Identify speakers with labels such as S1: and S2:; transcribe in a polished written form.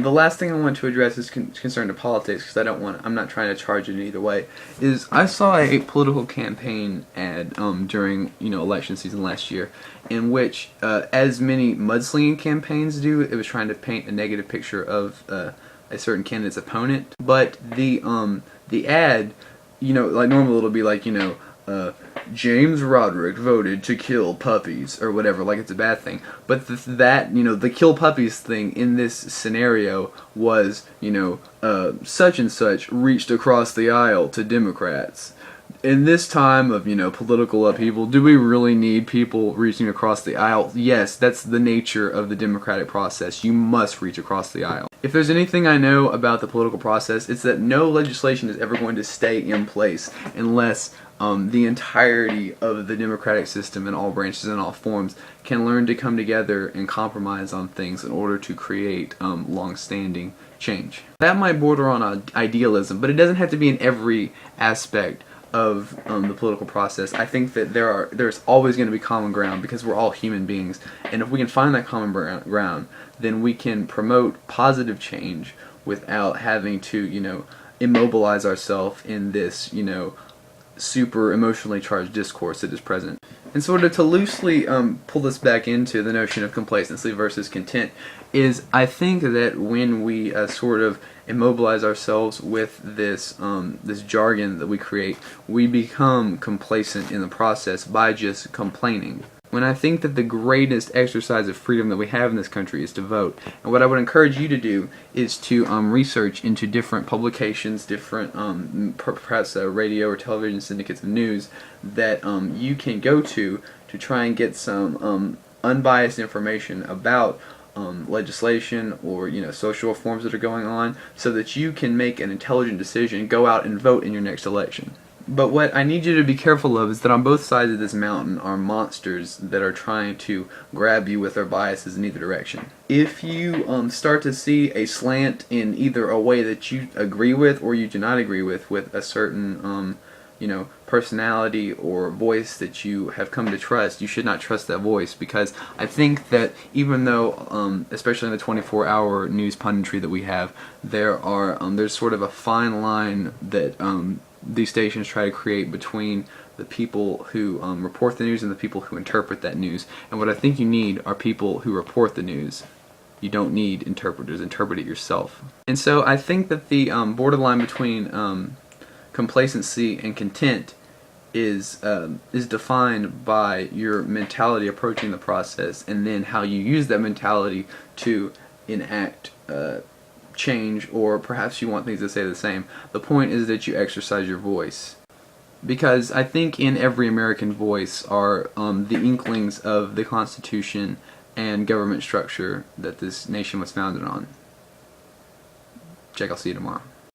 S1: the last thing I want to address is concerned to politics, because I'm not trying to charge it in either way. Is I saw a political campaign ad during election season last year, in which, as many mudslinging campaigns do, it was trying to paint a negative picture of a certain candidate's opponent. But the ad, like normally it'll be like James Roderick voted to kill puppies or whatever, like it's a bad thing. But the kill puppies thing in this scenario was, such and such reached across the aisle to Democrats. In this time of, political upheaval, do we really need people reaching across the aisle? Yes, that's the nature of the democratic process. You must reach across the aisle. If there's anything I know about the political process, it's that no legislation is ever going to stay in place unless the entirety of the democratic system in all branches and all forms can learn to come together and compromise on things in order to create long-standing change. That might border on idealism, but it doesn't have to be in every aspect of the political process. I think that there's always going to be common ground, because we're all human beings, and if we can find that common ground, then we can promote positive change without having to immobilize ourselves in this super emotionally charged discourse that is present. And sort of to loosely pull this back into the notion of complacency versus content, is I think that when we sort of immobilize ourselves with this this jargon that we create, we become complacent in the process by just complaining. When I think that the greatest exercise of freedom that we have in this country is to vote. And what I would encourage you to do is to research into different publications, different perhaps radio or television syndicates of news that you can go to try and get some unbiased information about legislation or social reforms that are going on, so that you can make an intelligent decision, go out and vote in your next election. But what I need you to be careful of is that on both sides of this mountain are monsters that are trying to grab you with their biases in either direction. If you start to see a slant in either a way that you agree with or you do not agree with a certain personality or voice that you have come to trust, you should not trust that voice, because I think that even though, especially in the 24-hour news punditry that we have, there's sort of a fine line that these stations try to create between the people who report the news and the people who interpret that news. And what I think you need are people who report the news. You don't need interpreters. Interpret it yourself. And so I think that the borderline between complacency and content is defined by your mentality approaching the process, and then how you use that mentality to enact change, or perhaps you want things to stay the same. The point is that you exercise your voice, because I think in every American voice are the inklings of the Constitution and government structure that this nation was founded on. Jack, I'll see you tomorrow.